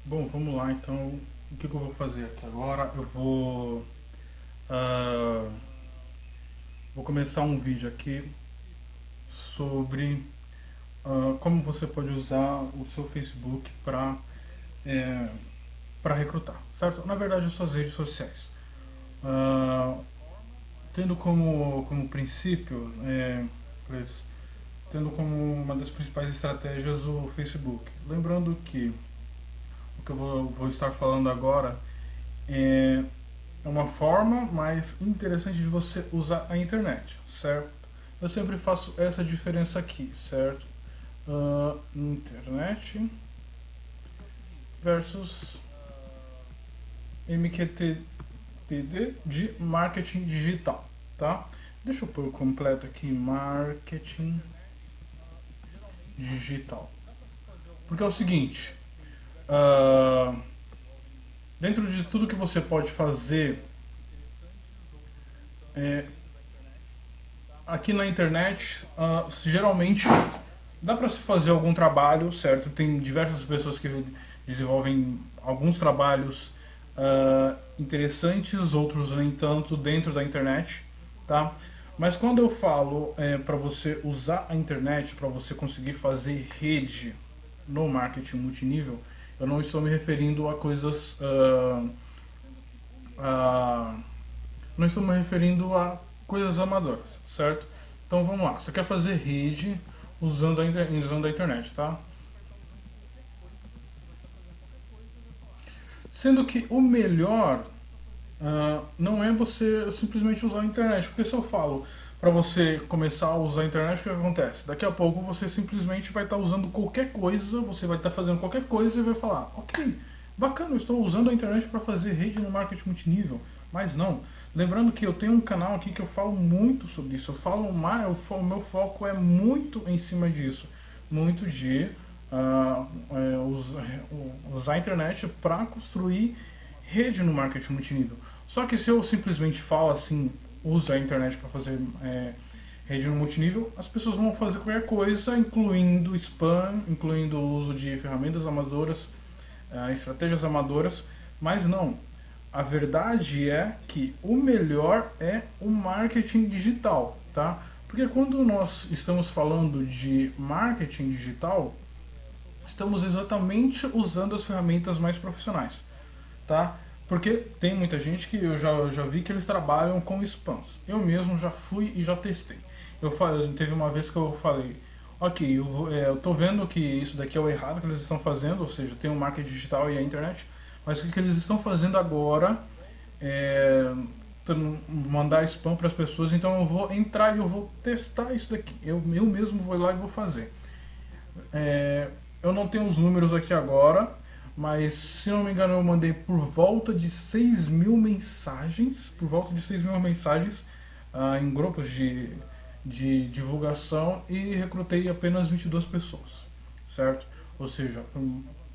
Bom, vamos lá então. O que eu vou fazer aqui agora? Ah, vou começar um vídeo aqui sobre como você pode usar o seu Facebook é, para recrutar, certo? Na verdade, as suas redes sociais. Ah, tendo como princípio, pois, tendo como uma das principais estratégias o Facebook. Lembrando que o que eu vou estar falando agora é uma forma mais interessante de você usar a internet, certo? Eu sempre faço essa diferença aqui, certo? Internet versus MQTT de marketing digital, tá? Deixa eu pôr completo aqui, marketing digital. Porque é o seguinte, uh, dentro de tudo que você pode fazer é, aqui na internet, geralmente dá para se fazer algum trabalho, certo? Tem diversas pessoas que desenvolvem alguns trabalhos interessantes, outros nem tanto dentro da internet, tá? Mas quando eu falo para você usar a internet, para você conseguir fazer rede no marketing multinível, eu não estou me referindo a coisas uh, não estou me referindo a coisas amadoras, certo? Então vamos lá, você quer fazer rede usando a internet, tá? Sendo que o melhor não é você simplesmente usar a internet, porque se eu falo para você começar a usar a internet, o que acontece? Daqui a pouco você simplesmente vai estar usando qualquer coisa, você vai estar fazendo qualquer coisa e vai falar, ok, bacana, eu estou usando a internet para fazer rede no marketing multinível, mas não. Lembrando que eu tenho um canal aqui que eu falo muito sobre isso, eu falo mais, o meu foco é muito em cima disso, muito de usar a internet para construir rede no marketing multinível. Só que se eu simplesmente falo assim, usa a internet para fazer rede no multinível, as pessoas vão fazer qualquer coisa, incluindo spam, incluindo o uso de ferramentas amadoras, estratégias amadoras, mas não. A verdade é que o melhor é o marketing digital, tá? Porque quando nós estamos falando de marketing digital, estamos exatamente usando as ferramentas mais profissionais, tá? Porque tem muita gente que eu já vi que eles trabalham com spams. Eu mesmo já fui e já testei. Teve uma vez que eu falei, ok, eu tô vendo que isso daqui é o errado que eles estão fazendo, ou seja, tem o marketing digital e a internet, mas o que eles estão fazendo agora é mandar spam para as pessoas, então eu vou entrar e eu vou testar isso daqui. Eu mesmo vou lá e vou fazer. Eu não tenho os números aqui agora, mas se não me engano eu mandei por volta de 6 mil mensagens, em grupos de divulgação e recrutei apenas 22 pessoas, certo? Ou seja,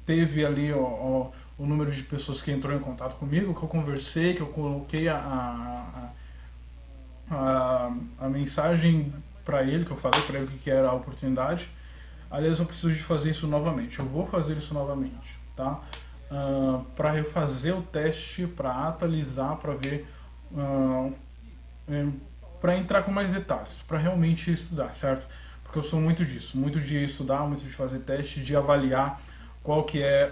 teve ali o número de pessoas que entrou em contato comigo, que eu conversei, que eu coloquei a mensagem para ele, que eu falei para ele o que era a oportunidade. Aliás, eu preciso de fazer isso novamente. Eu vou fazer isso novamente, tá? Para refazer o teste, para atualizar, para ver, para entrar com mais detalhes, para realmente estudar, certo? Porque eu sou muito disso, muito de estudar, muito de fazer teste, de avaliar qual que é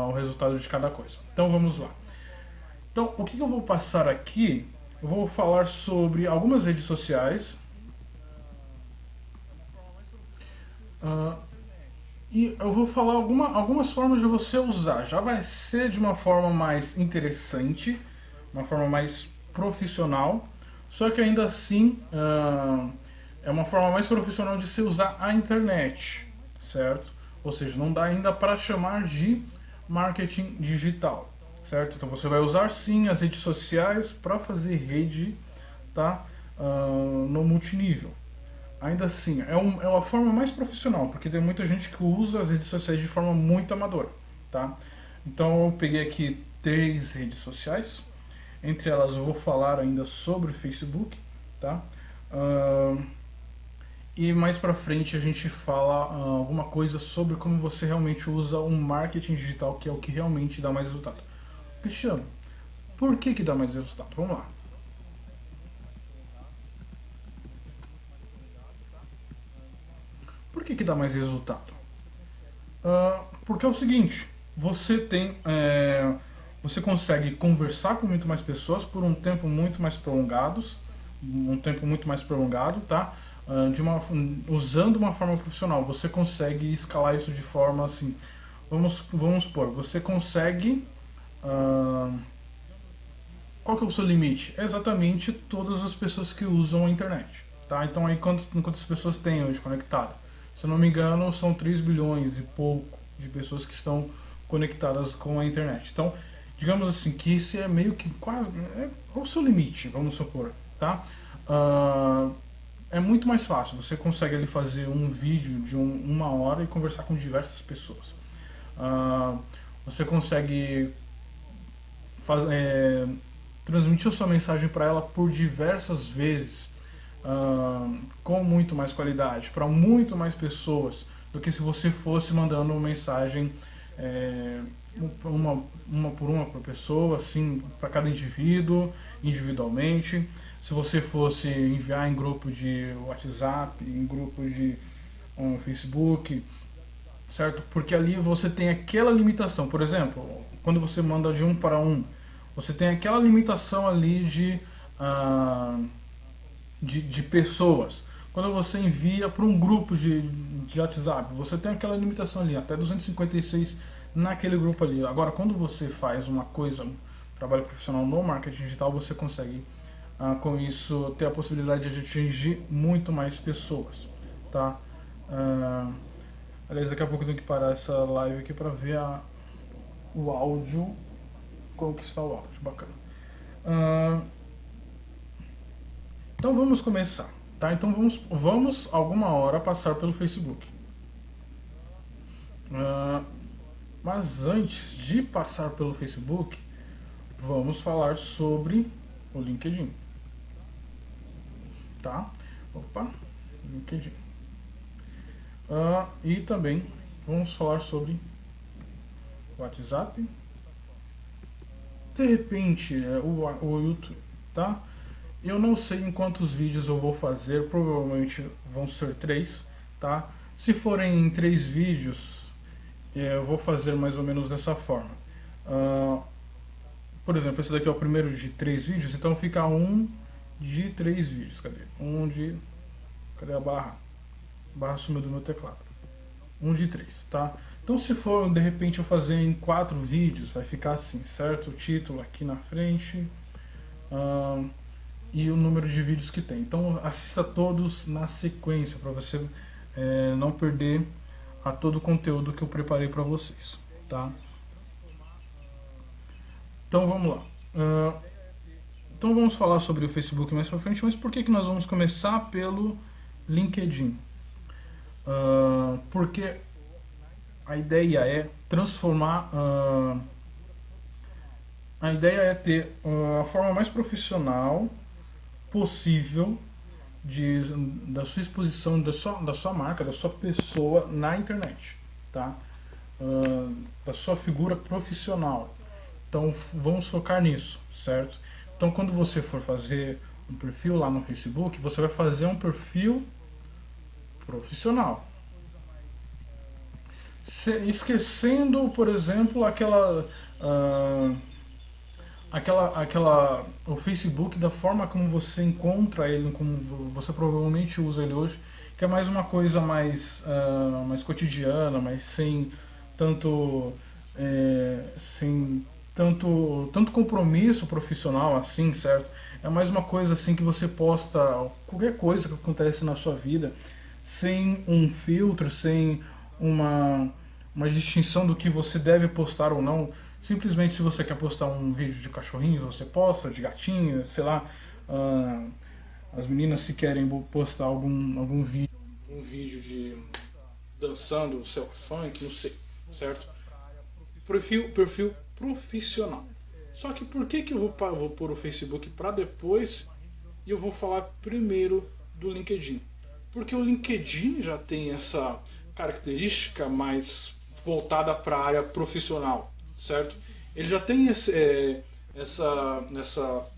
o resultado de cada coisa. Então vamos lá. Então, o que eu vou passar aqui? Eu vou falar sobre algumas redes sociais, uh, e eu vou falar algumas formas de você usar. Já vai ser de uma forma mais interessante, uma forma mais profissional, só que ainda assim é uma forma mais profissional de se usar a internet, certo? Ou seja, não dá ainda para chamar de marketing digital, certo? Então você vai usar sim as redes sociais para fazer rede, tá? No multinível. Ainda assim, é uma forma mais profissional, porque tem muita gente que usa as redes sociais de forma muito amadora, tá? Então eu peguei aqui 3 redes sociais, entre elas eu vou falar ainda sobre o Facebook, tá? Uh, E mais pra frente a gente fala alguma coisa sobre como você realmente usa o marketing digital, que é o que realmente dá mais resultado. Cristiano, por que dá mais resultado? Vamos lá. Por que dá mais resultado? Porque é o seguinte, você consegue conversar com muito mais pessoas por um tempo muito mais prolongados, um tempo muito mais prolongado, tá? Usando uma forma profissional, você consegue escalar isso de forma assim. Vamos supor, você consegue. Uh, Qual que é o seu limite? É exatamente todas as pessoas que usam a internet, tá? Então aí quantas pessoas tem hoje conectadas? Se eu não me engano, são 3 bilhões e pouco de pessoas que estão conectadas com a internet. Então, digamos assim, que esse é meio que quase é o seu limite, vamos supor, tá? Uh, é muito mais fácil. Você consegue ali fazer um vídeo de uma hora e conversar com diversas pessoas. Uh, Você consegue fazer transmitir sua mensagem para ela por diversas vezes, com muito mais qualidade, para muito mais pessoas, do que se você fosse mandando uma mensagem é, uma por uma por pessoa, assim, para cada indivíduo, individualmente. Se você fosse enviar em grupo de WhatsApp, em grupo de Facebook, certo? Porque ali você tem aquela limitação. Por exemplo, quando você manda de um para um, você tem aquela limitação ali de pessoas. Quando você envia para um grupo de WhatsApp, você tem aquela limitação ali, até 256 naquele grupo ali. Agora, quando você faz uma coisa, um trabalho profissional no marketing digital, você consegue, com isso, ter a possibilidade de atingir muito mais pessoas, tá? Aliás, daqui a pouco eu tenho que parar essa live aqui para ver o áudio, como que está o áudio, bacana. Então vamos começar, tá? Então vamos alguma hora passar pelo Facebook. Mas antes de passar pelo Facebook, vamos falar sobre o LinkedIn, tá? Opa, LinkedIn. E também vamos falar sobre o WhatsApp. De repente, o YouTube, tá? Eu não sei em quantos vídeos eu vou fazer, provavelmente vão ser 3, tá? Se forem 3 vídeos, eu vou fazer mais ou menos dessa forma. Por exemplo, esse daqui é o primeiro de 3 vídeos, então fica um de 3 vídeos. Cadê? Cadê a barra? A barra sumiu do meu teclado. Um de 3, tá? Então se for, de repente, eu fazer em 4 vídeos, vai ficar assim, certo? O título aqui na frente. E o número de vídeos que tem. Então assista todos na sequência para você não perder a todo o conteúdo que eu preparei para vocês, tá? Então vamos lá. Então vamos falar sobre o Facebook mais para frente, mas por que nós vamos começar pelo LinkedIn? Porque a ideia é transformar. A ideia é ter a forma mais profissional possível da sua exposição, da sua marca, da sua pessoa na internet, tá? Da sua figura profissional. Então vamos focar nisso, certo? Então quando você for fazer um perfil lá no Facebook, você vai fazer um perfil profissional. Esquecendo, por exemplo, o Facebook da forma como você encontra ele, como você provavelmente usa ele hoje, que é mais uma coisa mais cotidiana, mas sem tanto compromisso profissional assim, certo? É mais uma coisa assim que você posta qualquer coisa que acontece na sua vida, sem um filtro, sem uma distinção do que você deve postar ou não. Simplesmente, se você quer postar um vídeo de cachorrinho, você posta, de gatinho, sei lá. As meninas, se querem postar algum vídeo, um vídeo de dançando, sei lá, funk, não sei, certo? Perfil profissional. Só que por que eu vou pôr o Facebook para depois e eu vou falar primeiro do LinkedIn? Porque o LinkedIn já tem essa característica mais voltada para a área profissional, certo? Ele já tem essa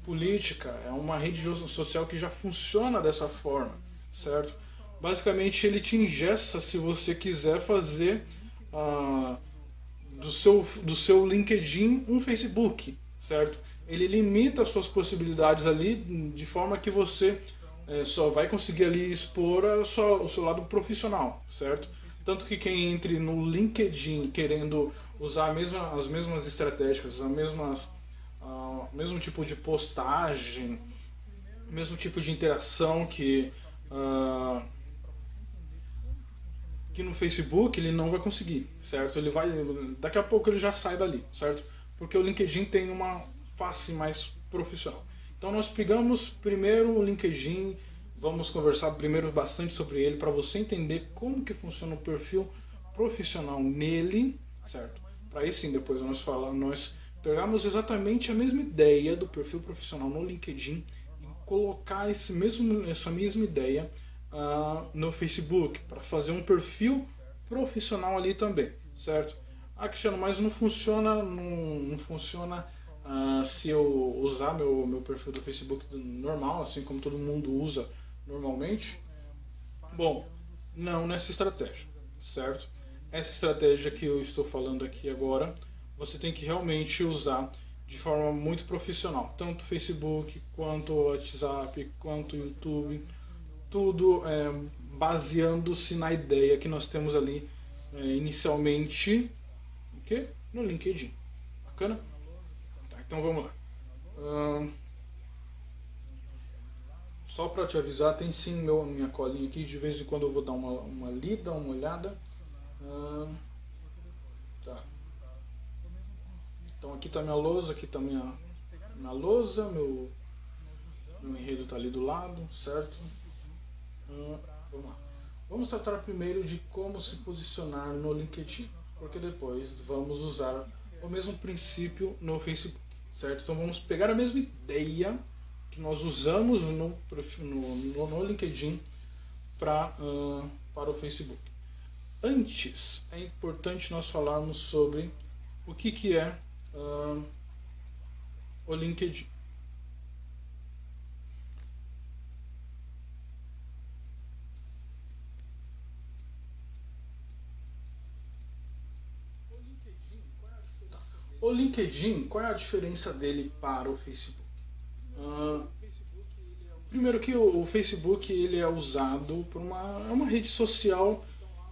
política, é uma rede social que já funciona dessa forma, certo? Basicamente ele te ingessa se você quiser fazer ah, do seu LinkedIn um Facebook, certo? Ele limita as suas possibilidades ali de forma que você só vai conseguir ali expor o seu lado profissional, certo? Tanto que quem entre no LinkedIn querendo usar as mesmas estratégias, mesmo tipo de postagem, mesmo tipo de interação ah, que no Facebook ele não vai conseguir, certo? Daqui a pouco ele já sai dali, certo? Porque o LinkedIn tem uma face mais profissional. Então nós pegamos primeiro o LinkedIn, vamos conversar primeiro bastante sobre ele para você entender como que funciona o perfil profissional nele, certo? Para aí sim depois nós pegamos exatamente a mesma ideia do perfil profissional no LinkedIn e colocar essa mesma ideia no Facebook, para fazer um perfil profissional ali também, certo? Ah, Cristiano, mas não funciona se eu usar meu perfil do Facebook normal, assim como todo mundo usa normalmente? Bom, não nessa estratégia, certo? Essa estratégia que eu estou falando aqui agora, você tem que realmente usar de forma muito profissional, tanto Facebook quanto WhatsApp, quanto YouTube, tudo baseando-se na ideia que nós temos ali inicialmente no LinkedIn. Bacana? Tá, então vamos lá. Só para te avisar, tem sim minha colinha aqui, de vez em quando eu vou dar uma lida, uma olhada. Tá. Então aqui está minha lousa, aqui está minha lousa, meu enredo está ali do lado, certo? Vamos lá. Vamos tratar primeiro de como se posicionar no LinkedIn, porque depois vamos usar o mesmo princípio no Facebook, certo? Então vamos pegar a mesma ideia que nós usamos no LinkedIn para o Facebook. Antes, é importante nós falarmos sobre o que é o LinkedIn. O LinkedIn, qual é a diferença dele para o Facebook? Primeiro que o Facebook ele é usado por uma rede social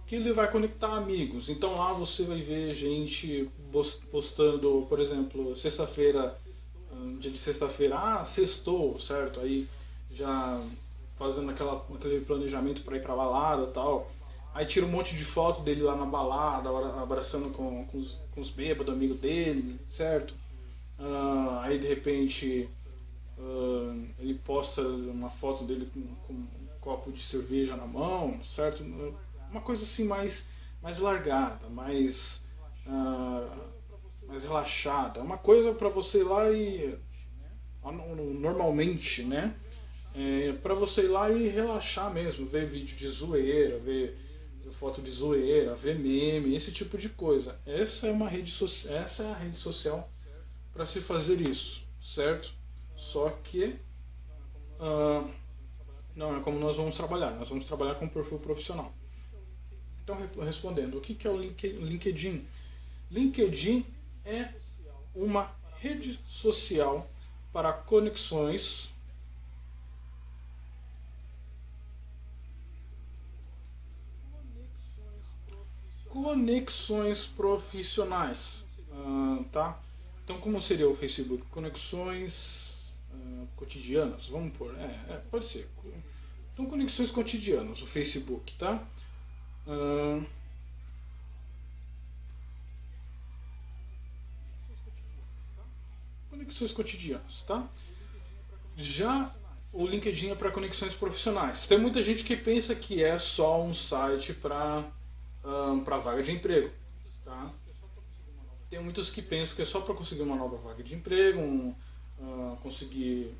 que ele vai conectar amigos. Então lá você vai ver gente postando, por exemplo, sexta-feira, dia de sexta-feira, sextou, certo? Aí já fazendo aquele planejamento para ir pra balada e tal. Aí tira um monte de foto dele lá na balada, abraçando com os bêbados, amigo dele, certo? Aí de repente ele posta uma foto dele com um copo de cerveja na mão, certo? Uma coisa assim mais largada, mais relaxada. Uma coisa para você ir lá e normalmente, né? Para você ir lá e relaxar mesmo, ver vídeo de zoeira, ver foto de zoeira, ver meme, esse tipo de coisa. Essa é a rede social para se fazer isso, certo? Só que não é como nós vamos trabalhar. Nós vamos trabalhar com perfil profissional. Então, respondendo, o que é o LinkedIn? LinkedIn é uma rede social para conexões profissionais, tá? Então, como seria o Facebook? Conexões cotidianas, vamos pôr, pode ser. Então, conexões cotidianas, o Facebook, tá? Conexões cotidianas, tá? Já o LinkedIn é para conexões profissionais. Tem muita gente que pensa que é só um site para vaga de emprego, tá? Tem muitos que pensam que é só para conseguir uma nova vaga de emprego, conseguir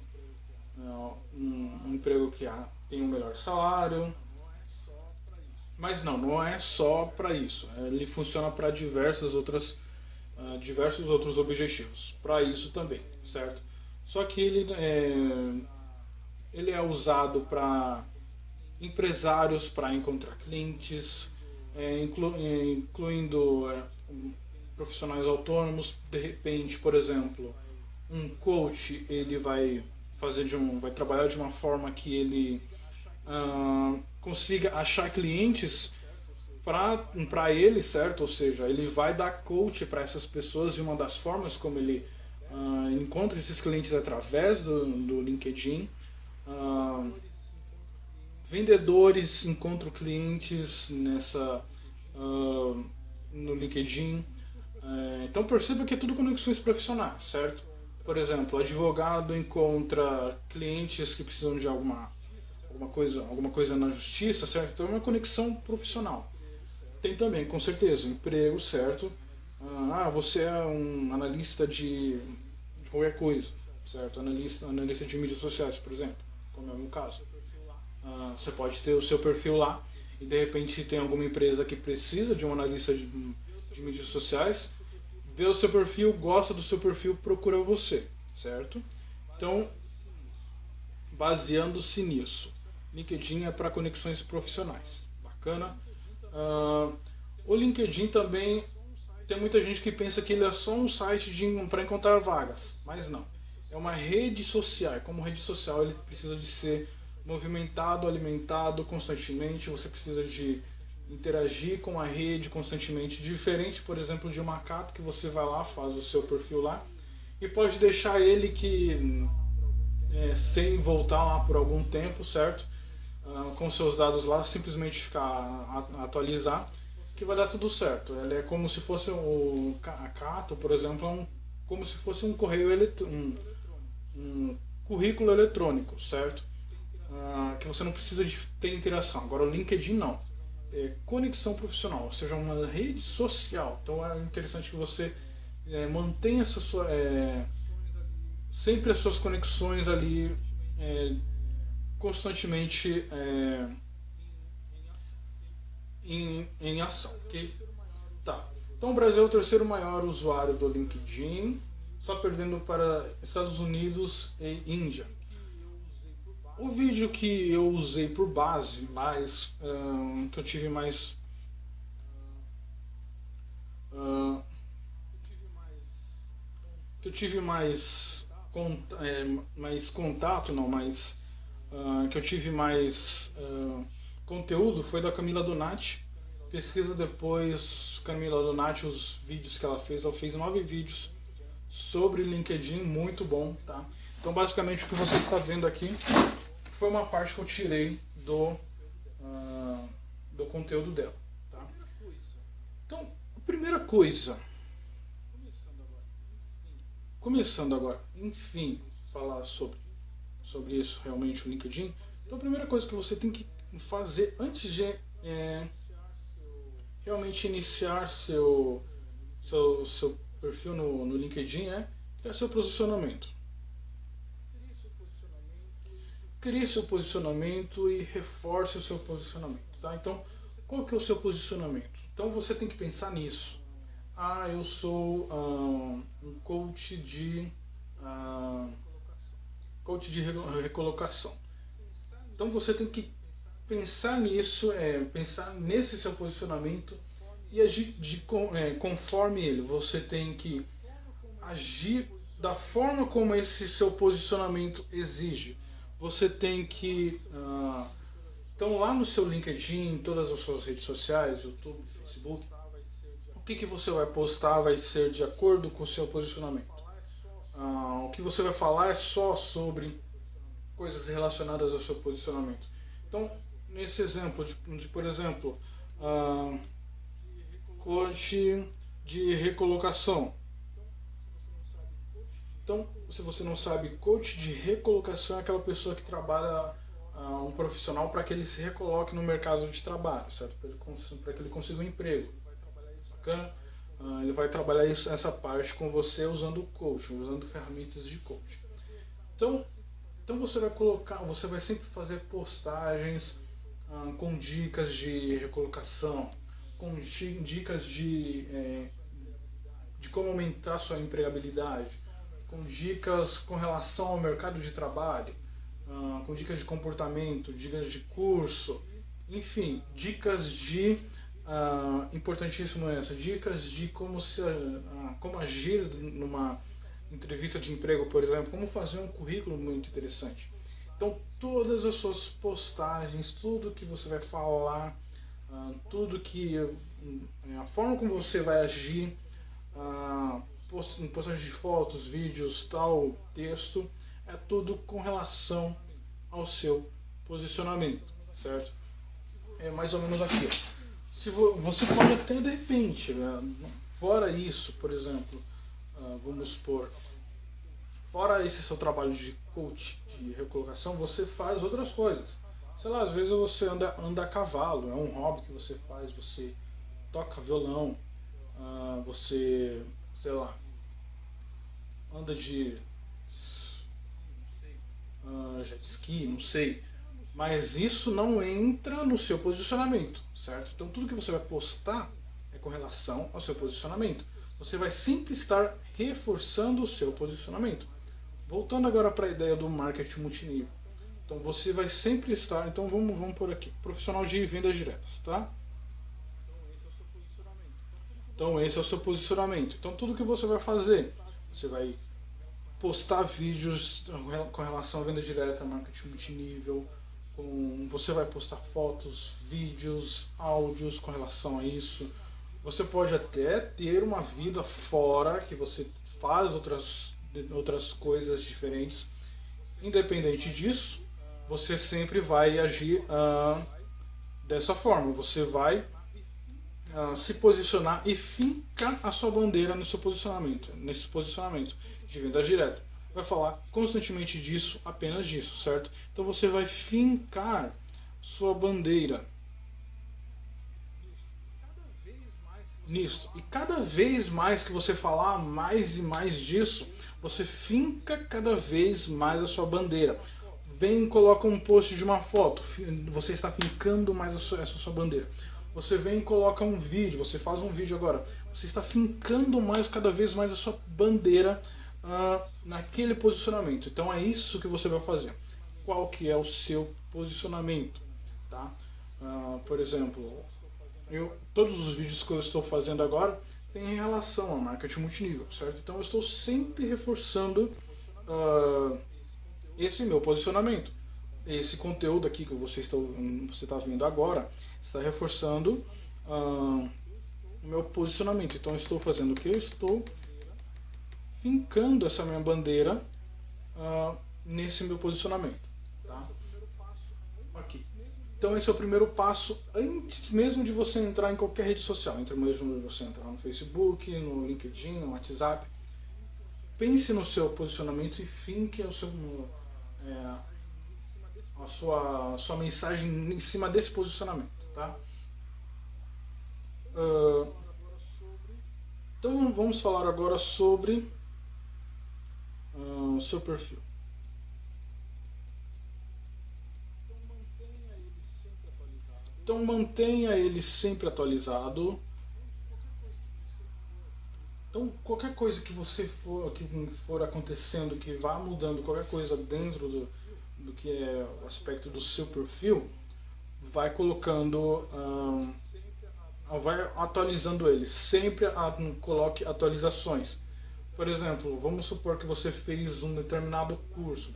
um emprego que tem um melhor salário, Mas não, não é só para isso. Ele funciona para diversos outros objetivos. Para isso também, certo? Só que ele é usado para empresários, para encontrar clientes, incluindo profissionais autônomos. De repente, por exemplo, um coach ele vai trabalhar de uma forma que ele consiga achar clientes para ele, certo? Ou seja, ele vai dar coach para essas pessoas, e uma das formas como ele encontra esses clientes através do LinkedIn. Ah, Vendedores encontram clientes no LinkedIn. Então perceba que é tudo conexões profissionais, certo? Por exemplo, advogado encontra clientes que precisam de alguma coisa na justiça, certo? Então é uma conexão profissional. Tem também, com certeza, emprego, certo? Você é um analista de qualquer coisa, certo? Analista de mídias sociais, por exemplo, como é o meu caso. Você pode ter o seu perfil lá, e de repente, se tem alguma empresa que precisa de um analista de mídias sociais, vê o seu perfil, gosta do seu perfil, procura você, certo? Então, baseando-se nisso, LinkedIn é para conexões profissionais. Bacana. O LinkedIn também tem muita gente que pensa que ele é só um site para encontrar vagas, mas não. É uma rede social. Como rede social, ele precisa de ser movimentado, alimentado constantemente. Você precisa de interagir com a rede constantemente, diferente, por exemplo, de uma cata que você vai lá, faz o seu perfil lá e pode deixar ele sem voltar lá por algum tempo, certo? Com seus dados lá, simplesmente atualizar, que vai dar tudo certo. Ela é como se fosse a Cato, por exemplo, como se fosse um um currículo eletrônico, certo? Que você não precisa de ter interação. Agora o LinkedIn não. É conexão profissional, ou seja, uma rede social. Então é interessante que você mantenha sempre as suas conexões ali constantemente em ação, ok? Tá. Então o Brasil é o terceiro maior usuário do LinkedIn, só perdendo para Estados Unidos e Índia. O vídeo que eu usei por base, que eu tive uh, mais contato, não, que eu tive mais conteúdo, foi da Camila Donati. Pesquisa depois Camila Donati, os vídeos que ela fez 9 vídeos sobre LinkedIn, muito bom, tá? Então basicamente o que você está vendo aqui foi uma parte que eu tirei do conteúdo dela, tá? Então, a primeira coisa, começando agora, enfim, falar sobre isso realmente, o LinkedIn. Então a primeira coisa que você tem que fazer antes de realmente iniciar seu perfil no LinkedIn é criar seu posicionamento. Crie seu posicionamento e reforce o seu posicionamento, tá? Então, qual que é o seu posicionamento? Então você tem que pensar nisso. Eu sou um coach de recolocação. Então você tem que pensar nisso, pensar nesse seu posicionamento e agir conforme ele. Você tem que agir da forma como esse seu posicionamento exige. Você tem que... então lá no seu LinkedIn, em todas as suas redes sociais, YouTube, Facebook, o que você vai postar vai ser de acordo com o seu posicionamento. O que você vai falar é só sobre coisas relacionadas ao seu posicionamento. Então, nesse exemplo, por exemplo, coach de recolocação. Então, se você não sabe, coach de recolocação é aquela pessoa que trabalha um profissional para que ele se recoloque no mercado de trabalho, certo? Para que ele consiga um emprego. Bacana? Ele vai trabalhar essa parte com você usando o coach, usando ferramentas de coach. Então você vai sempre fazer postagens com dicas de recolocação, com dicas de como aumentar sua empregabilidade, com dicas com relação ao mercado de trabalho, com dicas de comportamento, dicas de curso, enfim, dicas de importantíssimo essa, dicas de como agir numa entrevista de emprego, por exemplo, como fazer um currículo muito interessante. Então, todas as suas postagens, tudo que você vai falar, tudo que a forma como você vai agir, postagem de fotos, vídeos, tal, texto, é tudo com relação ao seu posicionamento, certo? É mais ou menos aqui. Se você pode até de repente, fora isso, por exemplo, vamos supor, fora esse seu trabalho de coach, de recolocação, você faz outras coisas. Sei lá, às vezes você anda a cavalo, é um hobby que você faz, você toca violão, você, sei lá, anda de jet ski, não sei. Mas isso não entra no seu posicionamento, certo? Então tudo que você vai postar é com relação ao seu posicionamento. Você vai sempre estar reforçando o seu posicionamento. Voltando agora para a ideia do marketing multinível. Então você vai sempre estar, então vamos por aqui, profissional de vendas diretas, tá? Então esse é o seu posicionamento. Então tudo que você vai fazer, você vai postar vídeos com relação à venda direta, marketing multinível, você vai postar fotos, vídeos, áudios com relação a isso. Você pode até ter uma vida fora, que você faz outras coisas diferentes. Independente disso, você sempre vai agir dessa forma. Você vai se posicionar e fincar a sua bandeira nesse posicionamento de venda direta. Vai falar constantemente disso, apenas disso, certo? Então você vai fincar sua bandeira nisso. E cada vez mais que você falar mais e mais disso, você finca cada vez mais a sua bandeira. Vem e coloca um post de uma foto, você está fincando mais essa sua bandeira. Você vem e coloca um vídeo, você faz um vídeo agora, você está fincando cada vez mais a sua bandeira naquele posicionamento. Então é isso que você vai fazer. Qual que é o seu posicionamento, tá? Por exemplo, todos os vídeos que eu estou fazendo agora têm relação a marketing multinível, certo? Então eu estou sempre reforçando esse meu posicionamento. Esse conteúdo aqui que você está vendo agora está reforçando o meu posicionamento. Então eu estou fazendo o que? Eu estou fincando essa minha bandeira nesse meu posicionamento, tá? Aqui. Então esse é o primeiro passo antes mesmo de você entrar em qualquer rede social. Antes mesmo de você entrar no Facebook, no LinkedIn, no WhatsApp. Pense no seu posicionamento e finque a sua mensagem em cima desse posicionamento, tá? Então vamos falar agora sobre o seu perfil. Então mantenha ele sempre atualizado. Então qualquer coisa que for acontecendo, que vá mudando, qualquer coisa dentro do que é o aspecto do seu perfil, vai colocando, vai atualizando ele. Sempre coloque atualizações. Por exemplo, vamos supor que você fez um determinado curso,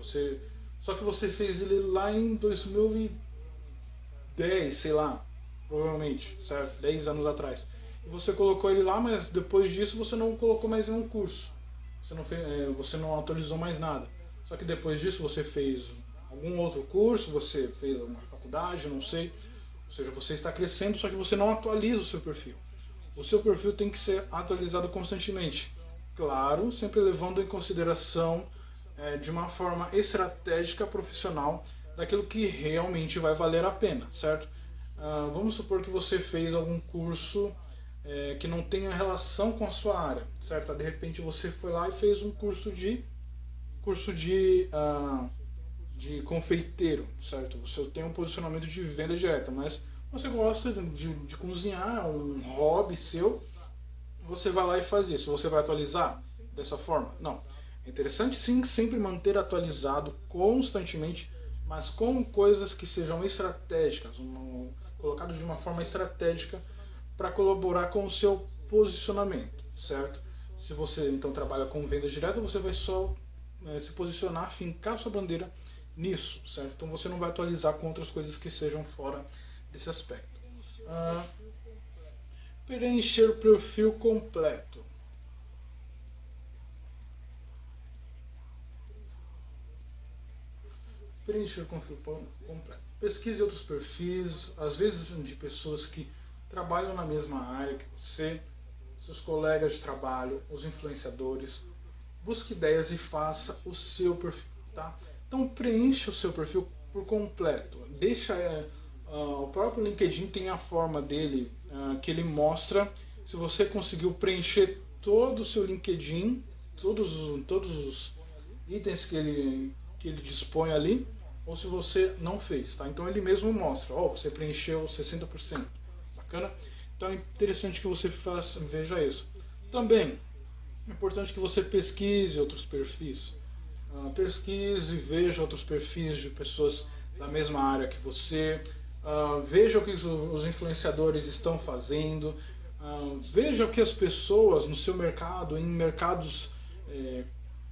só que você fez ele lá em 2010, sei lá, provavelmente, certo? 10 anos atrás. E você colocou ele lá, mas depois disso você não colocou mais nenhum curso. Você não atualizou mais nada. Só que depois disso você fez algum outro curso, você fez uma faculdade, não sei. Ou seja, você está crescendo, só que você não atualiza o seu perfil. O seu perfil tem que ser atualizado constantemente. Claro, sempre levando em consideração de uma forma estratégica, profissional, daquilo que realmente vai valer a pena, certo? Vamos supor que você fez algum curso que não tenha relação com a sua área, certo? De repente você foi lá e fez um curso de confeiteiro, certo? Você tem um posicionamento de venda direta, mas você gosta de cozinhar, um hobby seu, você vai lá e faz isso. Você vai atualizar dessa forma? Não. É interessante sim sempre manter atualizado constantemente, mas com coisas que sejam estratégicas, colocado de uma forma estratégica para colaborar com o seu posicionamento, certo? Se você então trabalha com venda direta, você vai só se posicionar, fincar sua bandeira nisso, certo? Então você não vai atualizar com outras coisas que sejam fora desse aspecto. Ah, preencher o perfil completo. Preencher o perfil completo. Pesquise outros perfis, às vezes de pessoas que trabalham na mesma área que você, seus colegas de trabalho, os influenciadores. Busque ideias e faça o seu perfil, tá? Então preencha o seu perfil por completo. Deixa o próprio LinkedIn tem a forma dele que ele mostra se você conseguiu preencher todo o seu LinkedIn, todos os itens que ele dispõe ali, ou se você não fez, tá? Então ele mesmo mostra, você preencheu 60%. Bacana? Então é interessante que você veja isso. Também é importante que você pesquise outros perfis. Pesquise, veja outros perfis de pessoas da mesma área que você. Veja o que os influenciadores estão fazendo. Veja o que as pessoas no seu mercado, em mercados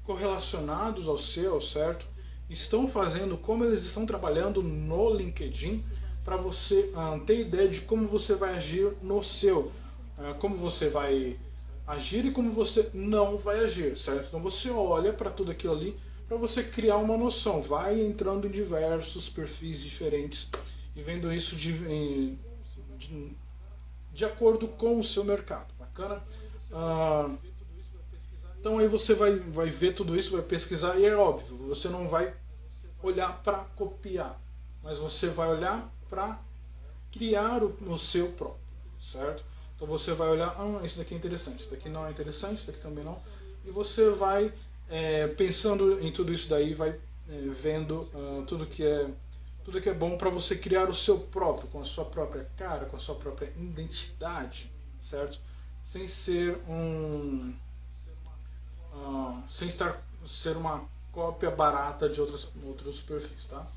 correlacionados ao seu, certo? Estão fazendo, como eles estão trabalhando no LinkedIn, para você ter ideia de como você vai agir no seu. Como você vai agir e como você não vai agir, certo? Então você olha para tudo aquilo ali para você criar uma noção. Vai entrando em diversos perfis diferentes e vendo isso de acordo com o seu mercado. Bacana? Então aí você vai ver tudo isso, vai pesquisar e é óbvio, você não vai olhar para copiar, mas você vai olhar para criar o seu próprio, certo? Então você vai olhar, isso daqui é interessante, isso daqui não é interessante, isso daqui também não, e você vai pensando em tudo isso daí, vai vendo tudo que é bom para você criar o seu próprio, com a sua própria cara, com a sua própria identidade, certo? Sem ser ser uma cópia barata de outros perfis, tá?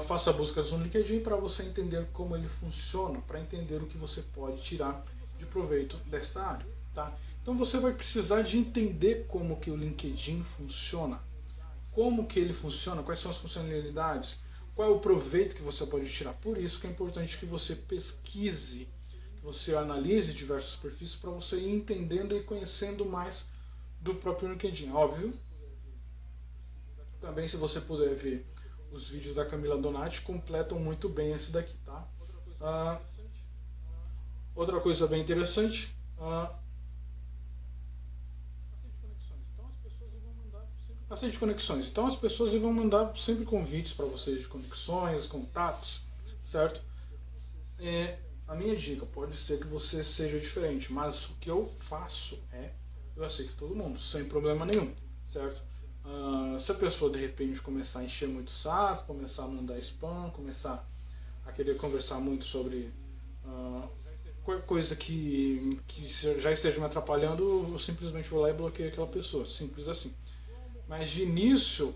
Faça buscas no LinkedIn para você entender como ele funciona, para entender o que você pode tirar de proveito desta área, tá? Então você vai precisar de entender como que o LinkedIn funciona, como que ele funciona, quais são as funcionalidades, qual é o proveito que você pode tirar. Por isso que é importante que você pesquise, que você analise diversos perfis para você ir entendendo e conhecendo mais do próprio LinkedIn. Óbvio, também se você puder ver os vídeos da Camila Donati, completam muito bem esse daqui, tá? Outra coisa bem interessante, aceite conexões. Então as pessoas vão mandar sempre convites para vocês de conexões, contatos, certo? A minha dica pode ser que você seja diferente, mas o que eu faço eu aceito todo mundo, sem problema nenhum, certo? Se a pessoa de repente começar a encher muito o saco, começar a mandar spam, começar a querer conversar muito sobre qualquer coisa que já esteja me atrapalhando, eu simplesmente vou lá e bloqueio aquela pessoa, simples assim. Mas de início,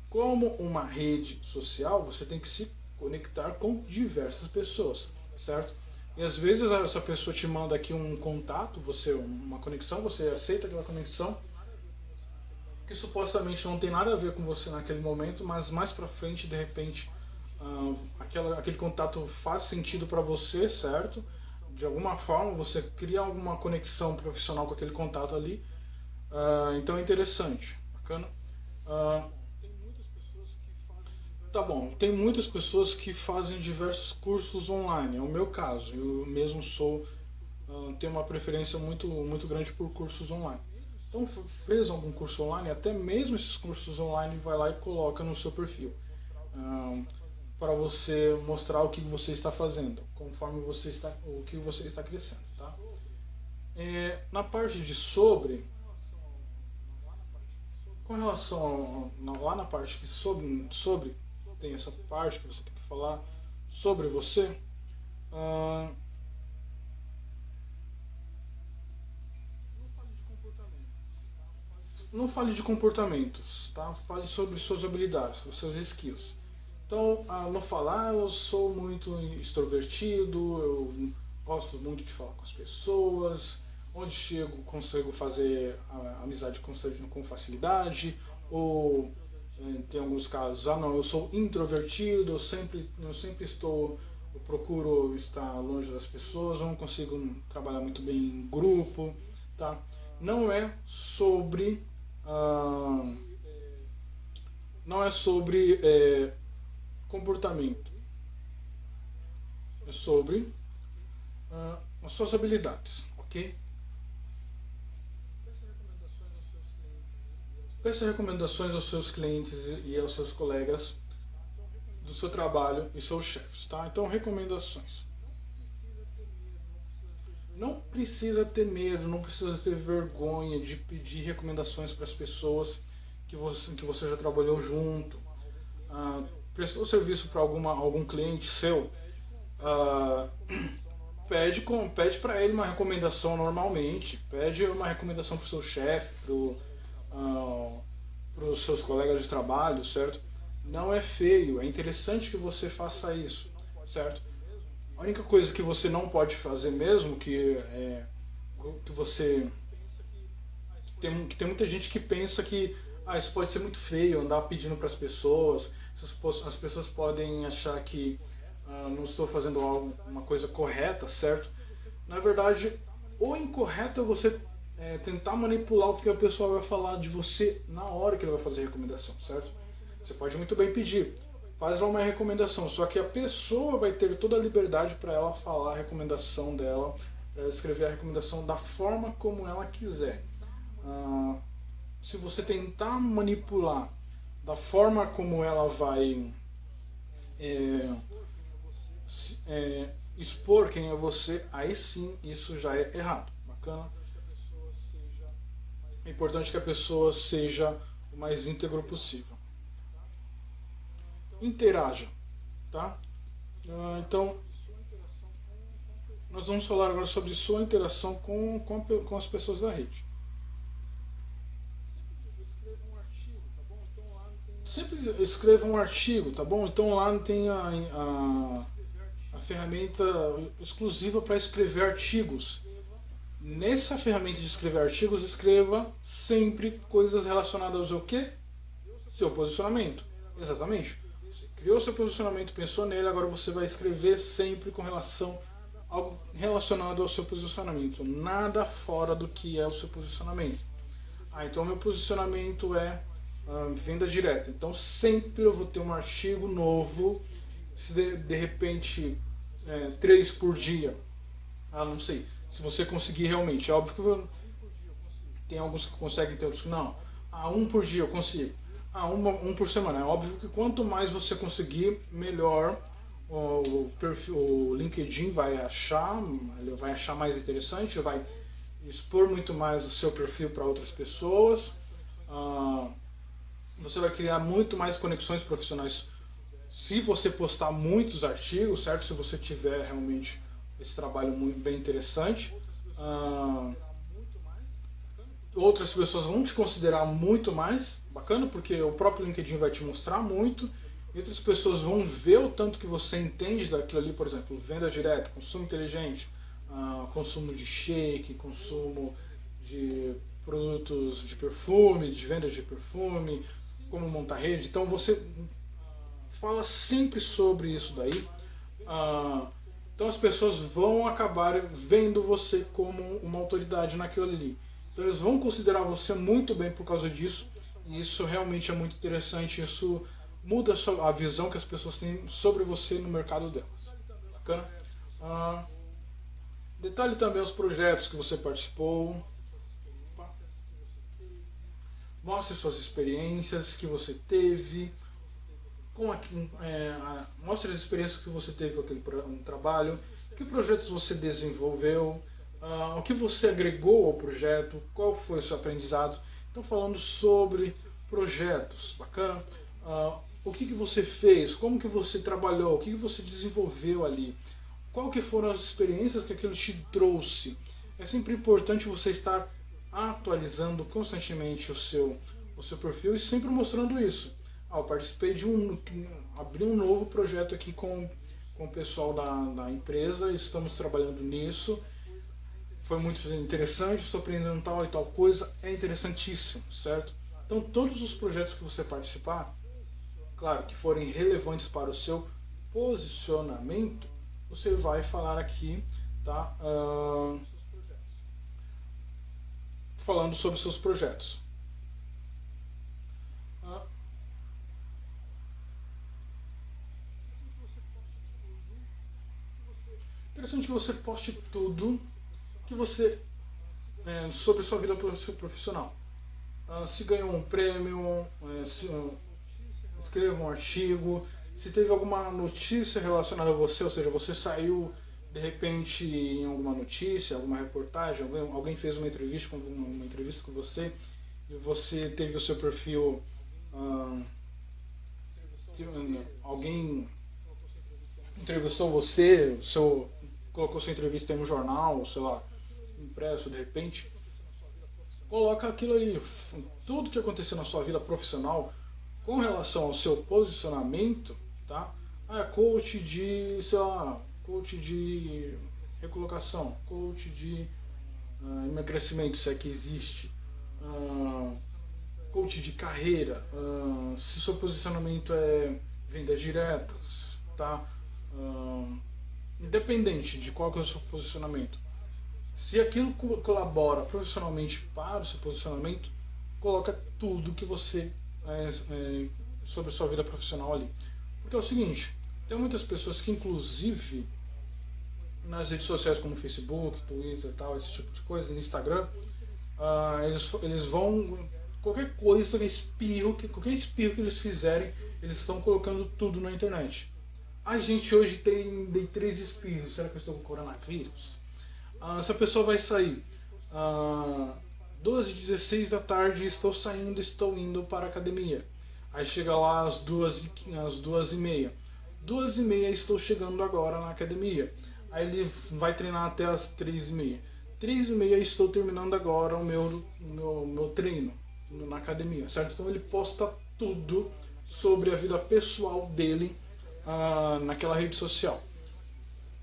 como uma rede social, você tem que se conectar com diversas pessoas, certo? E às vezes essa pessoa te manda aqui um contato, uma conexão, você aceita aquela conexão, que supostamente não tem nada a ver com você naquele momento, mas mais pra frente, de repente, aquele contato faz sentido para você, certo? De alguma forma, você cria alguma conexão profissional com aquele contato ali, então é interessante, bacana. Tá bom, tem muitas pessoas que fazem diversos cursos online, é o meu caso, eu mesmo tenho uma preferência muito grande por cursos online. Então fez algum curso online, até mesmo esses cursos online vai lá e coloca no seu perfil, para você mostrar o que você está fazendo, conforme o que você está crescendo, tá? Na parte de sobre, Com relação lá na parte que sobre tem essa parte que você tem que falar sobre você, ah, não fale de comportamentos, tá? Fale sobre suas habilidades, os seus skills. Então, no falar, eu sou muito extrovertido, eu gosto muito de falar com as pessoas, onde chego consigo fazer amizade com facilidade, ou tem alguns casos, não, eu sou introvertido, eu sempre estou, eu procuro estar longe das pessoas, eu não consigo trabalhar muito bem em grupo, tá? Não é sobre, ah, não é sobre comportamento, é sobre as suas habilidades, ok? Peça recomendações aos seus clientes e aos seus colegas do seu trabalho e seus chefes, tá? Então, recomendações. Não precisa ter medo, não precisa ter vergonha de pedir recomendações para as pessoas que você já trabalhou junto. Prestou serviço para algum cliente seu, ah, pede para ele uma recomendação normalmente, pede uma recomendação para o seu chefe, para os seus colegas de trabalho, certo? Não é feio, é interessante que você faça isso, certo? A única coisa que você não pode fazer mesmo, que você que tem muita gente que pensa que isso pode ser muito feio andar pedindo para as pessoas, as pessoas podem achar que não estou fazendo uma coisa correta, certo? Na verdade, o incorreto é você tentar manipular o que a pessoa vai falar de você na hora que ele vai fazer a recomendação, certo? Você pode muito bem pedir, faz lá uma recomendação, só que a pessoa vai ter toda a liberdade para ela falar a recomendação dela, para ela escrever a recomendação da forma como ela quiser. Ah, Se você tentar manipular da forma como ela vai é, expor quem é você, aí sim isso já é errado. Bacana? É importante que a pessoa seja o mais íntegro possível. Interaja, tá? Então, nós vamos falar agora sobre sua interação com as pessoas da rede. Sempre escreva um artigo, tá bom? Então lá tem a ferramenta exclusiva para escrever artigos. Nessa ferramenta de escrever artigos, escreva sempre coisas relacionadas ao quê? Seu posicionamento. Exatamente. Você criou seu posicionamento, pensou nele, agora você vai escrever sempre com relação algo relacionado ao seu posicionamento. Nada fora do que é o seu posicionamento. Então meu posicionamento é venda direta. Então sempre eu vou ter um artigo novo, se de repente 3 por dia. Não sei. Se você conseguir realmente. É óbvio que tem alguns que conseguem, ter outros que não. Um por dia eu consigo. Um por semana. É óbvio que quanto mais você conseguir, melhor o LinkedIn ele vai achar mais interessante, vai expor muito mais o seu perfil para outras pessoas. Você vai criar muito mais conexões profissionais se você postar muitos artigos, certo? Se você tiver realmente esse trabalho muito bem interessante. Outras pessoas vão te considerar muito mais bacana, porque o próprio LinkedIn vai te mostrar muito, e outras pessoas vão ver o tanto que você entende daquilo ali, por exemplo, venda direta, consumo inteligente, consumo de shake, consumo de produtos de perfume, de venda de perfume, como montar rede. Então você fala sempre sobre isso daí. Então as pessoas vão acabar vendo você como uma autoridade naquilo ali. Então eles vão considerar você muito bem por causa disso. E isso realmente é muito interessante. Isso muda a visão que as pessoas têm sobre você no mercado delas. Bacana? Detalhe também os projetos que você participou. Mostre suas experiências que você teve. Mostre as experiências que você teve com aquele trabalho. Que projetos você desenvolveu. O que você agregou ao projeto. Qual foi o seu aprendizado. Então falando sobre projetos, bacana. O que você fez, como que você trabalhou, o que você desenvolveu ali, qual que foram as experiências que aquilo te trouxe. É sempre importante você estar atualizando constantemente o seu perfil e sempre mostrando isso. Eu participei abri um novo projeto aqui com o pessoal da empresa, estamos trabalhando nisso, foi muito interessante, estou aprendendo tal e tal coisa, é interessantíssimo, certo? Então todos os projetos que você participar, claro, que forem relevantes para o seu posicionamento, você vai falar aqui, tá? Falando sobre seus projetos. Interessante que você poste tudo que você sobre sua vida profissional. Se ganhou um prêmio, escreva um artigo, se teve alguma notícia relacionada a você, ou seja, você saiu de repente em alguma notícia, alguma reportagem, alguém fez uma entrevista com você e você teve o seu perfil, alguém entrevistou você, colocou sua entrevista em um jornal, sei lá, impresso de repente, coloca aquilo ali, tudo que aconteceu na sua vida profissional com relação ao seu posicionamento, tá? Coach de, sei lá, coach de recolocação, coach de emagrecimento, se é que existe, coach de carreira, se seu posicionamento é vendas diretas, tá? Independente de qual que é o seu posicionamento, se aquilo colabora profissionalmente para o seu posicionamento, coloca tudo que você sobre a sua vida profissional ali. Porque é o seguinte, tem muitas pessoas que inclusive nas redes sociais como Facebook, Twitter, tal, esse tipo de coisa, no Instagram, eles vão, qualquer coisa, qualquer espirro que eles fizerem, eles estão colocando tudo na internet. Gente, hoje dei 3 espirros, será que eu estou com coronavírus? Essa pessoa vai sair 2h16 da tarde, estou indo para a academia. Aí chega lá às 2h30. 2h30 estou chegando agora na academia. Aí ele vai treinar até as 3h30. 3h30 estou terminando agora o meu treino na academia, certo? Então ele posta tudo sobre a vida pessoal dele naquela rede social.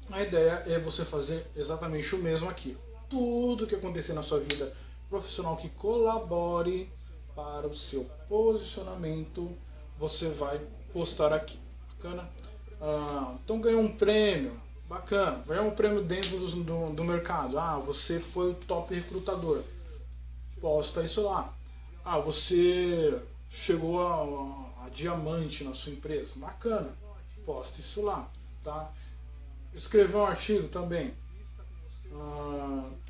A ideia é você fazer exatamente o mesmo aqui. Tudo que acontecer na sua vida profissional que colabore para o seu posicionamento, você vai postar aqui. Bacana? Então ganhou um prêmio. Bacana. Ganhou um prêmio dentro do mercado. Você foi o top recrutador. Posta isso lá. Você chegou a diamante na sua empresa. Bacana. Posta isso lá. Tá? Escreveu um artigo também.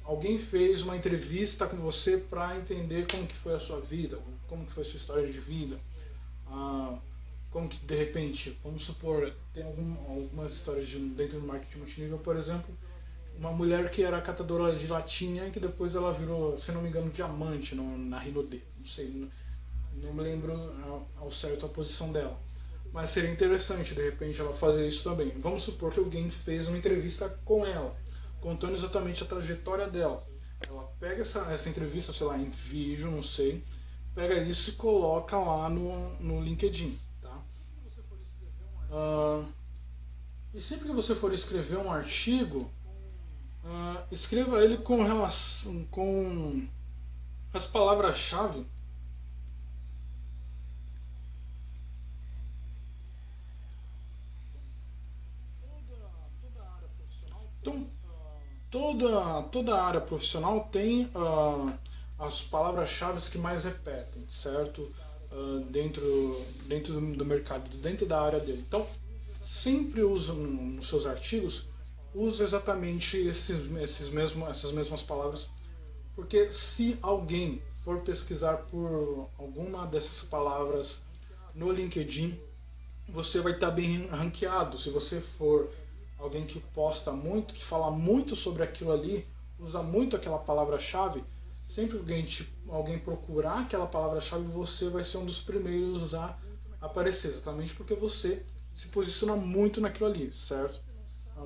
Alguém fez uma entrevista com você para entender como que foi a sua vida, como que foi a sua história de vida, como que de repente, vamos supor, tem algumas histórias dentro do marketing multinível, por exemplo, uma mulher que era catadora de latinha e que depois ela virou, se não me engano, diamante na Rinode, não sei, não me lembro ao certo a posição dela. Mas seria interessante, de repente, ela fazer isso também. Vamos supor que alguém fez uma entrevista com ela, contando exatamente a trajetória dela. Ela pega essa entrevista, sei lá, em vídeo, não sei, pega isso e coloca lá no LinkedIn. Tá? E sempre que você for escrever um artigo, escreva ele com as palavras-chave Então, toda a área profissional tem as palavras-chave que mais repetem, certo? Dentro do mercado, dentro da área dele. Então, sempre usa nos seus artigos, usa exatamente essas mesmas palavras, porque se alguém for pesquisar por alguma dessas palavras no LinkedIn, você vai estar bem ranqueado. Se você for alguém que posta muito, que fala muito sobre aquilo ali, usa muito aquela palavra-chave, Sempre que alguém procurar aquela palavra-chave, você vai ser um dos primeiros a aparecer, exatamente porque você se posiciona muito naquilo ali, certo?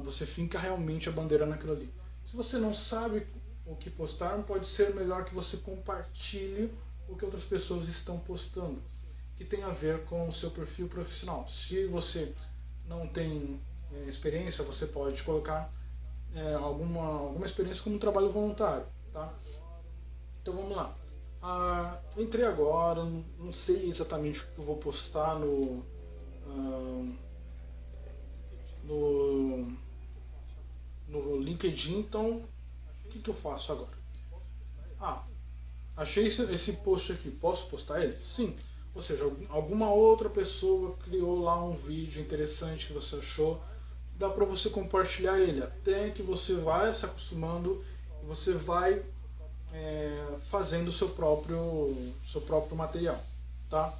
Você finca realmente a bandeira naquilo ali. Se você não sabe o que postar, pode ser melhor que você compartilhe o que outras pessoas estão postando, que tem a ver com o seu perfil profissional. Se você não tem experiência, você pode colocar alguma experiência como um trabalho voluntário, tá? Então vamos lá. Entrei agora, não sei exatamente o que eu vou postar no, no LinkedIn, então o que eu faço agora? Achei esse post aqui, posso postar ele? Sim. Ou seja, alguma outra pessoa criou lá um vídeo interessante que você achou, dá para você compartilhar ele, até que você vai se acostumando e você vai fazendo o seu próprio material, tá?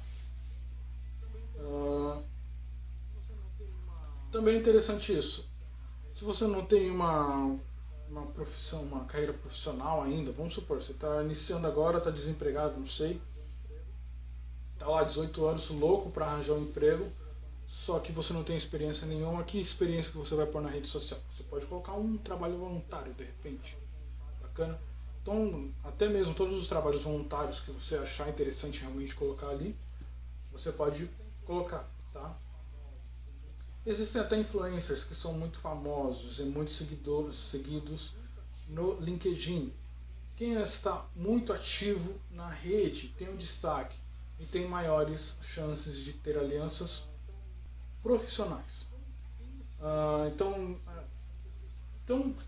Também é interessante isso. Se você não tem uma profissão, uma carreira profissional ainda, vamos supor, você está iniciando agora, está desempregado, não sei, está lá 18 anos, louco para arranjar um emprego, só que você não tem experiência nenhuma, que experiência que você vai pôr na rede social? Você pode colocar um trabalho voluntário, de repente. Bacana? Então, até mesmo todos os trabalhos voluntários que você achar interessante realmente colocar ali, você pode colocar, tá? Existem até influencers que são muito famosos e muito seguidos no LinkedIn. Quem está muito ativo na rede tem um destaque e tem maiores chances de ter alianças profissionais. Então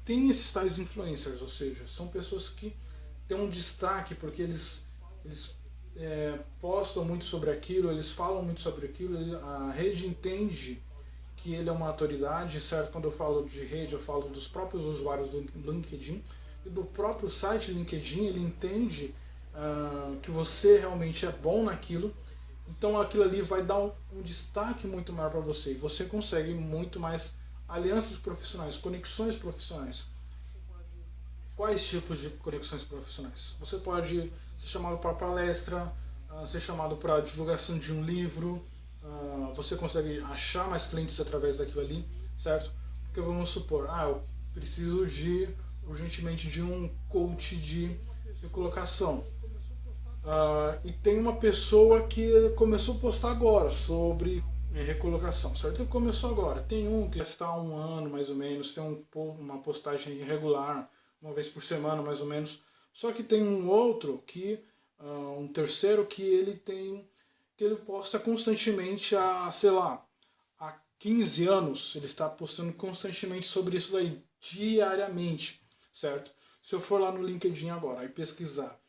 tem esses tais influencers, ou seja, são pessoas que têm um destaque porque eles postam muito sobre aquilo, eles falam muito sobre aquilo, a rede entende que ele é uma autoridade, certo? Quando eu falo de rede, eu falo dos próprios usuários do LinkedIn e do próprio site LinkedIn, ele entende que você realmente é bom naquilo, então aquilo ali vai dar um destaque muito maior para você e você consegue muito mais alianças profissionais, conexões profissionais. Quais tipos de conexões profissionais? Você pode ser chamado para palestra, ser chamado para divulgação de um livro, você consegue achar mais clientes através daquilo ali, certo? Porque vamos supor, eu preciso urgentemente de um coach de colocação. E tem uma pessoa que começou a postar agora sobre recolocação, certo? Ele começou agora. Tem um que já está há um ano mais ou menos, tem uma postagem irregular, uma vez por semana mais ou menos. Só que tem um outro um terceiro que ele posta constantemente há 15 anos, ele está postando constantemente sobre isso daí, diariamente, certo? Se eu for lá no LinkedIn agora e pesquisar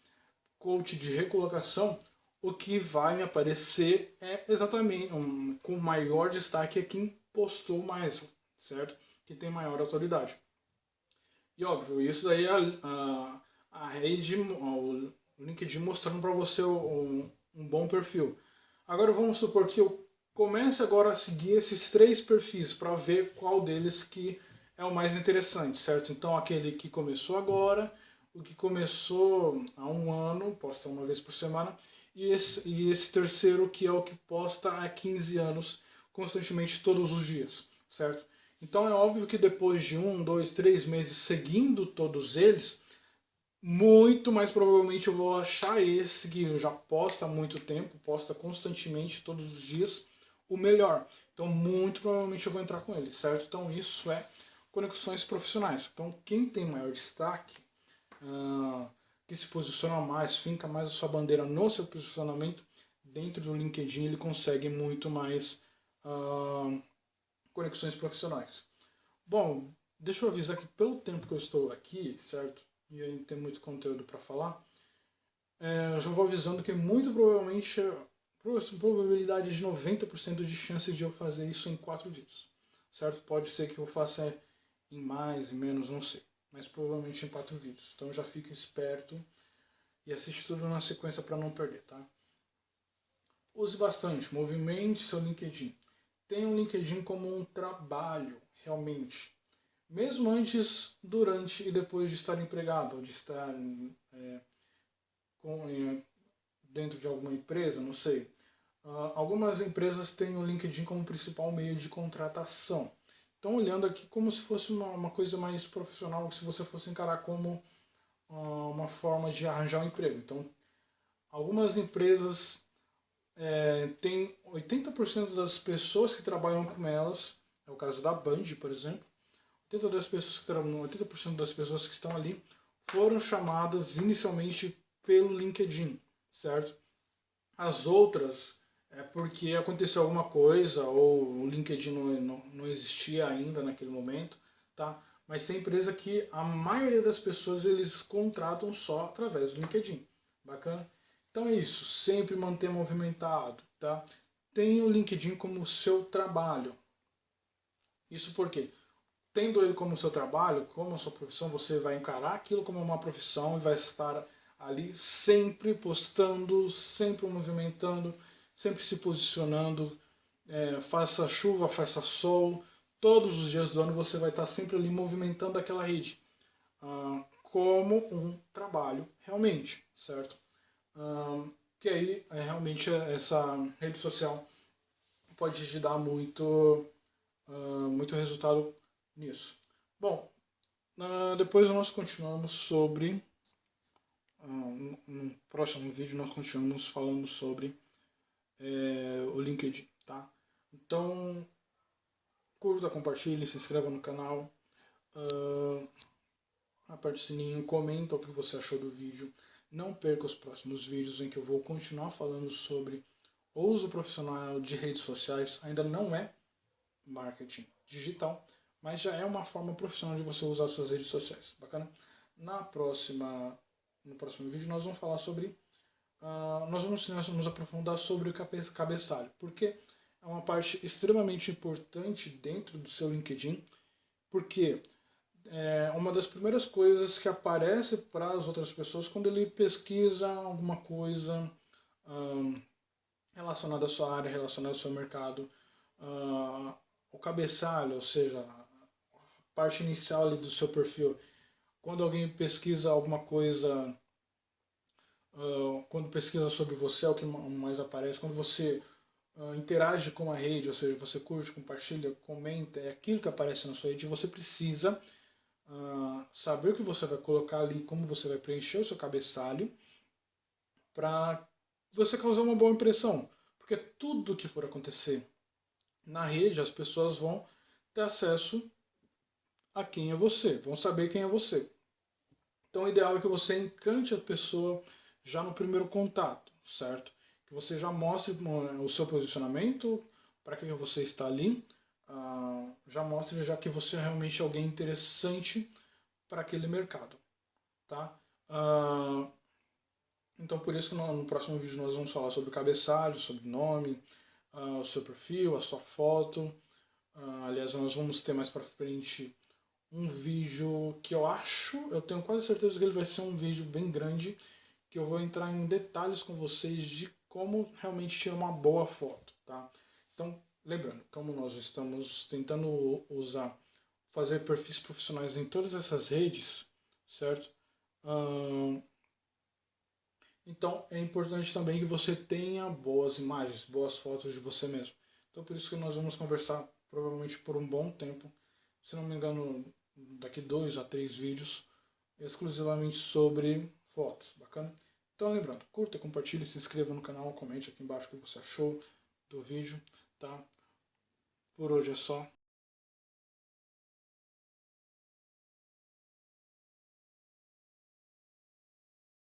coach de recolocação, o que vai me aparecer é exatamente, com maior destaque é quem postou mais, certo? Que tem maior autoridade. E óbvio, isso daí é a rede, o LinkedIn mostrando para você um bom perfil. Agora vamos supor que eu comece agora a seguir esses 3 perfis para ver qual deles que é o mais interessante, certo? Então aquele que começou agora, o que começou há um ano, posta uma vez por semana, e esse terceiro que é o que posta há 15 anos, constantemente todos os dias, certo? Então é óbvio que depois de 1, 2, 3 meses seguindo todos eles, muito mais provavelmente eu vou achar esse que já posta há muito tempo, posta constantemente todos os dias, o melhor. Então muito provavelmente eu vou entrar com ele, certo? Então isso é conexões profissionais. Então quem tem maior destaque, que se posiciona mais, finca mais a sua bandeira no seu posicionamento dentro do LinkedIn, ele consegue muito mais conexões profissionais. Bom, deixa eu avisar que pelo tempo que eu estou aqui, certo? E ainda tem muito conteúdo para falar, eu já vou avisando que muito provavelmente, probabilidade de 90% de chance de eu fazer isso em 4 vídeos, certo? Pode ser que eu faça em mais, em menos, não sei, mas provavelmente em 4 vídeos. Então já fica esperto e assiste tudo na sequência para não perder, tá? Use bastante, movimente seu LinkedIn. Tenha um LinkedIn como um trabalho, realmente. Mesmo antes, durante e depois de estar empregado, ou de estar dentro de alguma empresa, não sei. Algumas empresas têm o LinkedIn como principal meio de contratação. Então, olhando aqui como se fosse uma coisa mais profissional, se você fosse encarar como uma forma de arranjar um emprego. Então, algumas empresas têm 80% das pessoas que trabalham com elas, é o caso da Band, por exemplo, 80% das pessoas que estão ali foram chamadas inicialmente pelo LinkedIn, certo? As outras é porque aconteceu alguma coisa ou o LinkedIn não existia ainda naquele momento, tá? Mas tem empresa que a maioria das pessoas eles contratam só através do LinkedIn. Bacana? Então é isso, sempre manter movimentado, tá? Tenha o LinkedIn como seu trabalho. Isso porque, tendo ele como seu trabalho, como a sua profissão, você vai encarar aquilo como uma profissão e vai estar ali sempre postando, sempre movimentando, sempre se posicionando, faça chuva, faça sol, todos os dias do ano você vai estar sempre ali movimentando aquela rede, como um trabalho realmente, certo? Que aí realmente essa rede social pode te dar muito resultado nisso. Bom, depois nós continuamos sobre. No próximo vídeo nós continuamos falando sobre o LinkedIn, tá? Então, curta, compartilhe, se inscreva no canal, aperte o sininho, comenta o que você achou do vídeo. Não perca os próximos vídeos em que eu vou continuar falando sobre o uso profissional de redes sociais. Ainda não é marketing digital, mas já é uma forma profissional de você usar suas redes sociais. Bacana? No próximo vídeo nós vamos falar sobre, nós vamos aprofundar sobre o cabeçalho, porque é uma parte extremamente importante dentro do seu LinkedIn, porque é uma das primeiras coisas que aparece para as outras pessoas quando ele pesquisa alguma coisa relacionada à sua área, relacionada ao seu mercado. O cabeçalho, ou seja, a parte inicial ali do seu perfil, quando alguém pesquisa alguma coisa, quando pesquisa sobre você, é o que mais aparece. Quando você interage com a rede, ou seja, você curte, compartilha, comenta, é aquilo que aparece na sua rede. Você precisa saber o que você vai colocar ali, como você vai preencher o seu cabeçalho, para você causar uma boa impressão. Porque tudo que for acontecer na rede, as pessoas vão ter acesso a quem é você, vão saber quem é você. Então o ideal é que você encante a pessoa já no primeiro contato, certo? Que você já mostre o seu posicionamento, para que você está ali, já mostre já que você é realmente alguém interessante para aquele mercado, tá? Então por isso que no próximo vídeo nós vamos falar sobre o cabeçalho, sobre o nome, o seu perfil, a sua foto. Aliás, nós vamos ter mais para frente um vídeo que eu tenho quase certeza que ele vai ser um vídeo bem grande, que eu vou entrar em detalhes com vocês de como realmente tirar uma boa foto, tá? Então, lembrando, como nós estamos tentando fazer perfis profissionais em todas essas redes, certo? Então, é importante também que você tenha boas imagens, boas fotos de você mesmo. Então, por isso que nós vamos conversar provavelmente por um bom tempo, se não me engano, daqui 2 a 3 vídeos, exclusivamente sobre fotos. Bacana? Então, lembrando, curta, compartilhe, se inscreva no canal, comente aqui embaixo o que você achou do vídeo, tá? Por hoje é só.